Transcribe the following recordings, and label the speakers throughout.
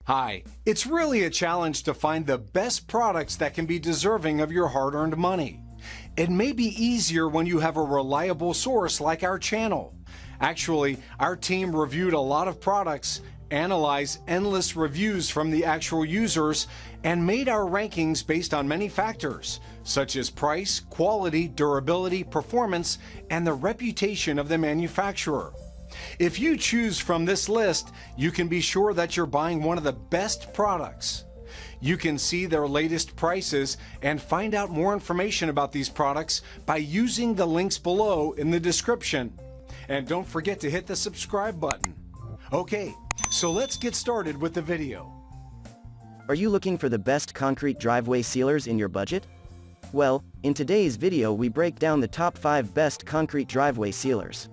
Speaker 1: Hi, it's really a challenge to find the best products that can be deserving of your hard-earned money. It may be easier when you have a reliable source like our channel. Actually, our team reviewed a lot of products, analyzed endless reviews from the actual users, and made our rankings based on many factors, such as price, quality, durability, performance, and the reputation of the manufacturer. If you choose from this list, you can be sure that you're buying one of the best products. You can see their latest prices and find out more information about these products by using the links below in the description. And don't forget to hit the subscribe button. Okay, so let's get started with the video.
Speaker 2: Are you looking for the best concrete driveway sealers in your budget? Well, in today's video we break down the top 5 best concrete driveway sealers.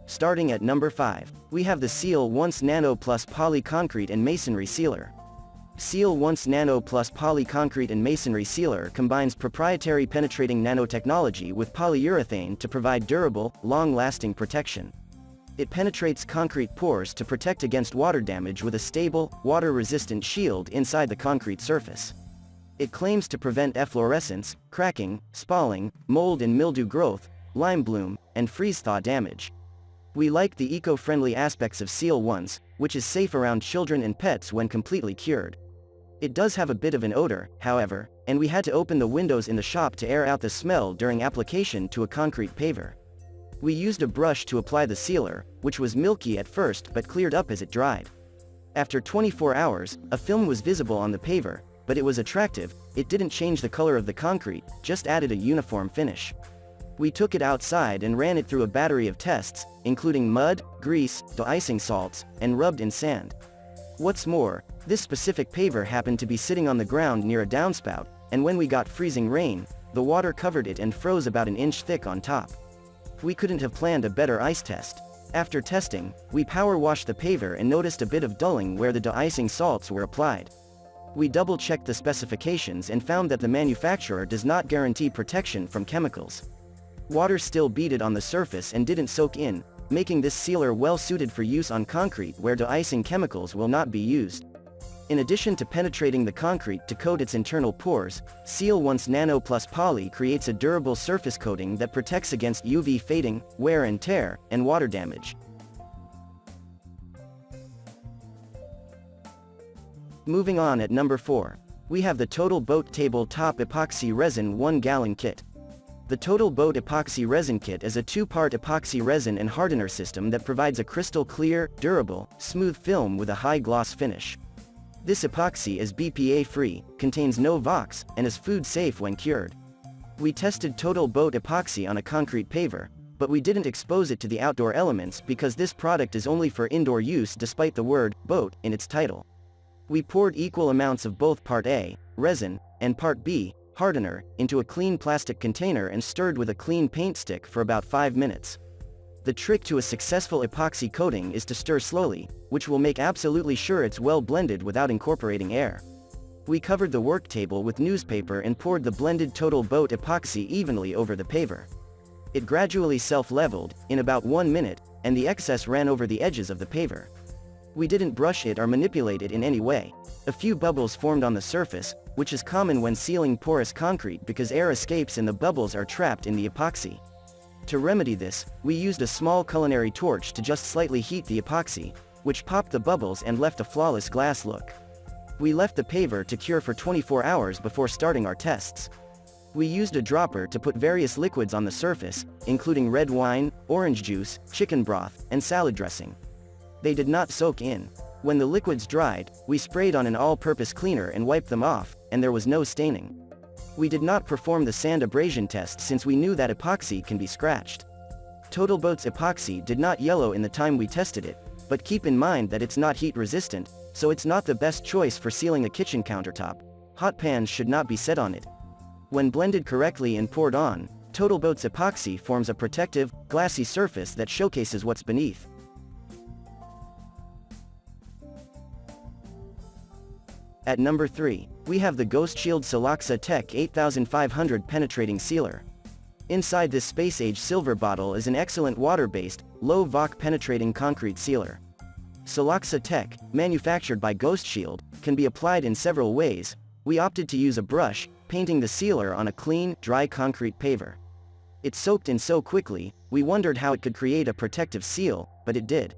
Speaker 2: Starting at number 5, we have the Seal Once Nano+Poly Concrete and Masonry Sealer. Seal Once Nano+Poly Concrete and Masonry Sealer combines proprietary penetrating nanotechnology with polyurethane to provide durable, long-lasting protection. It penetrates concrete pores to protect against water damage with a stable, water-resistant shield inside the concrete surface. It claims to prevent efflorescence, cracking, spalling, mold and mildew growth, lime bloom, and freeze-thaw damage. We like the eco-friendly aspects of Seal Once, which is safe around children and pets when completely cured. It does have a bit of an odor, however, and we had to open the windows in the shop to air out the smell during application to a concrete paver. We used a brush to apply the sealer, which was milky at first but cleared up as it dried. After 24 hours, a film was visible on the paver, but it was attractive. It didn't change the color of the concrete, just added a uniform finish. We took it outside and ran it through a battery of tests, including mud, grease, de-icing salts, and rubbed in sand. What's more, this specific paver happened to be sitting on the ground near a downspout, and when we got freezing rain, the water covered it and froze about an inch thick on top. We couldn't have planned a better ice test. After testing, we power washed the paver and noticed a bit of dulling where the de-icing salts were applied. We double-checked the specifications and found that the manufacturer does not guarantee protection from chemicals. Water still beaded on the surface and didn't soak in, making this sealer well suited for use on concrete where de-icing chemicals will not be used. In addition to penetrating the concrete to coat its internal pores, Seal Once Nano+Poly creates a durable surface coating that protects against UV fading, wear and tear, and water damage. Moving on at number 4, we have the TotalBoat Tabletop Epoxy Resin 1-gallon kit. The TotalBoat Epoxy Resin Kit is a 2-part epoxy resin and hardener system that provides a crystal clear, durable, smooth film with a high gloss finish. This epoxy is BPA-free, contains no VOX, and is food safe when cured. We tested TotalBoat Epoxy on a concrete paver, but we didn't expose it to the outdoor elements because this product is only for indoor use despite the word boat in its title. We poured equal amounts of both Part A, resin, and Part B, hardener, into a clean plastic container and stirred with a clean paint stick for about 5 minutes. The trick to a successful epoxy coating is to stir slowly, which will make absolutely sure it's well blended without incorporating air. We covered the work table with newspaper and poured the blended TotalBoat epoxy evenly over the paver. It gradually self-leveled, in about 1 minute, and the excess ran over the edges of the paver. We didn't brush it or manipulate it in any way. A few bubbles formed on the surface, which is common when sealing porous concrete because air escapes and the bubbles are trapped in the epoxy. To remedy this, we used a small culinary torch to just slightly heat the epoxy, which popped the bubbles and left a flawless glass look. We left the paver to cure for 24 hours before starting our tests. We used a dropper to put various liquids on the surface, including red wine, orange juice, chicken broth, and salad dressing. They did not soak in. When the liquids dried, we sprayed on an all-purpose cleaner and wiped them off, and there was no staining. We did not perform the sand abrasion test since we knew that epoxy can be scratched. TotalBoat's epoxy did not yellow in the time we tested it, but keep in mind that it's not heat resistant, so it's not the best choice for sealing a kitchen countertop. Hot pans should not be set on it. When blended correctly and poured on, TotalBoat's epoxy forms a protective, glassy surface that showcases what's beneath. At number 3, we have the GhostShield Siloxa-Tek 8500 Penetrating Sealer. Inside this space-age silver bottle is an excellent water-based, low-VOC penetrating concrete sealer. Siloxa-Tek, manufactured by GhostShield, can be applied in several ways. We opted to use a brush, painting the sealer on a clean, dry concrete paver. It soaked in so quickly, we wondered how it could create a protective seal, but it did.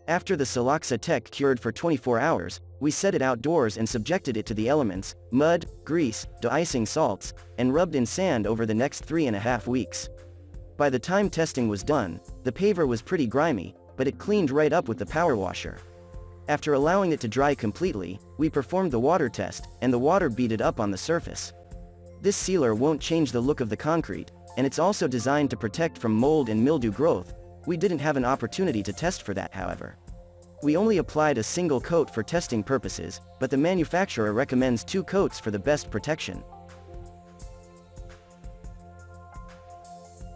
Speaker 2: After the Siloxa-Tek cured for 24 hours, we set it outdoors and subjected it to the elements, mud, grease, de-icing salts, and rubbed in sand over the next 3.5 weeks. By the time testing was done, the paver was pretty grimy, but it cleaned right up with the power washer. After allowing it to dry completely, we performed the water test, and the water beat it up on the surface. This sealer won't change the look of the concrete, and it's also designed to protect from mold and mildew growth. We didn't have an opportunity to test for that, however. We only applied a single coat for testing purposes, but the manufacturer recommends 2 coats for the best protection.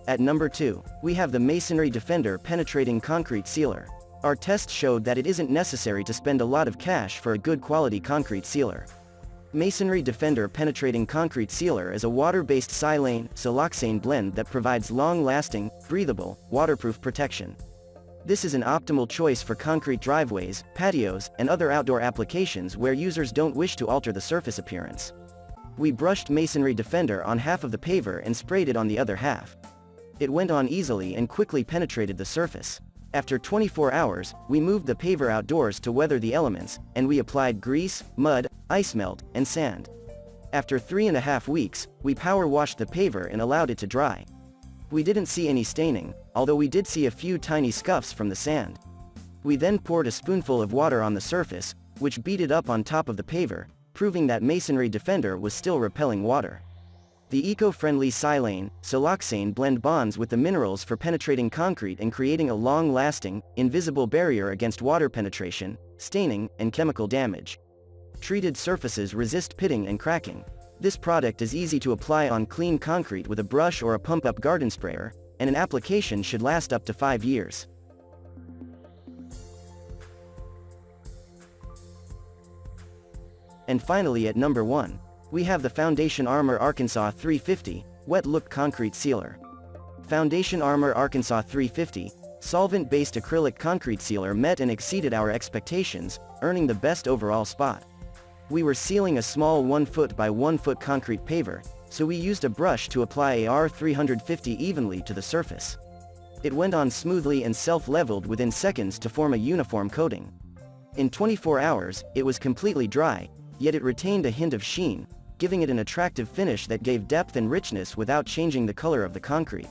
Speaker 2: At number 2, we have the MasonryDefender Penetrating Concrete Sealer. Our test showed that it isn't necessary to spend a lot of cash for a good quality concrete sealer. MasonryDefender Penetrating Concrete Sealer is a water-based siloxane blend that provides long-lasting, breathable, waterproof protection. This is an optimal choice for concrete driveways, patios, and other outdoor applications where users don't wish to alter the surface appearance. We brushed MasonryDefender on half of the paver and sprayed it on the other half. It went on easily and quickly penetrated the surface. After 24 hours, we moved the paver outdoors to weather the elements, and we applied grease, mud, ice melt, and sand. After 3.5 weeks, we power washed the paver and allowed it to dry. We didn't see any staining, although we did see a few tiny scuffs from the sand. We then poured a spoonful of water on the surface, which beat it up on top of the paver, proving that MasonryDefender was still repelling water. The eco-friendly siloxane blend bonds with the minerals for penetrating concrete and creating a long-lasting, invisible barrier against water penetration, staining, and chemical damage. Treated surfaces resist pitting and cracking. This product is easy to apply on clean concrete with a brush or a pump-up garden sprayer, and an application should last up to 5 years. And finally, at number 1, we have the Foundation Armor Arkansas 350 Wet Look Concrete Sealer. Foundation Armor Arkansas 350 solvent-based acrylic concrete sealer met and exceeded our expectations, earning the best overall spot. We were sealing a small 1 foot by 1 foot concrete paver, so we used a brush to apply AR 350 evenly to the surface. It went on smoothly and self-leveled within seconds to form a uniform coating. In 24 hours, it was completely dry, yet it retained a hint of sheen, giving it an attractive finish that gave depth and richness without changing the color of the concrete.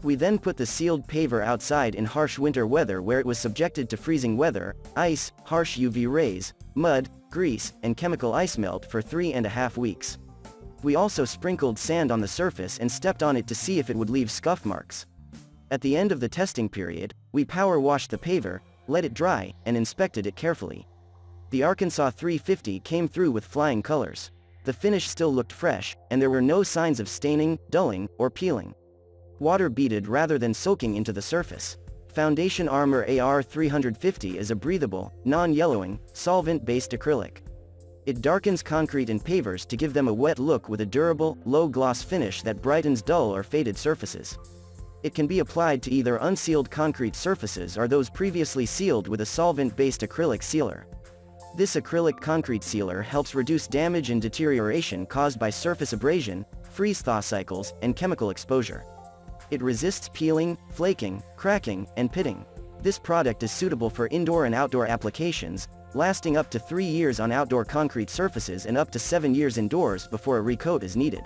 Speaker 2: We then put the sealed paver outside in harsh winter weather where it was subjected to freezing weather, ice, harsh UV rays, mud, grease, and chemical ice melt for 3.5 weeks. We also sprinkled sand on the surface and stepped on it to see if it would leave scuff marks. At the end of the testing period, we power washed the paver, let it dry, and inspected it carefully. The Arkansas 350 came through with flying colors. The finish still looked fresh, and there were no signs of staining, dulling, or peeling. Water beaded rather than soaking into the surface. Foundation Armor AR 350 is a breathable, non-yellowing, solvent-based acrylic. It darkens concrete and pavers to give them a wet look with a durable, low-gloss finish that brightens dull or faded surfaces. It can be applied to either unsealed concrete surfaces or those previously sealed with a solvent-based acrylic sealer. This acrylic concrete sealer helps reduce damage and deterioration caused by surface abrasion, freeze-thaw cycles, and chemical exposure. It resists peeling, flaking, cracking, and pitting. This product is suitable for indoor and outdoor applications, lasting up to 3 years on outdoor concrete surfaces and up to 7 years indoors before a recoat is needed.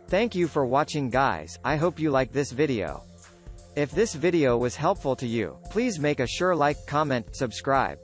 Speaker 3: Thank you for watching, guys. I hope you like this video. If this video was helpful to you, please make a sure like, comment, subscribe.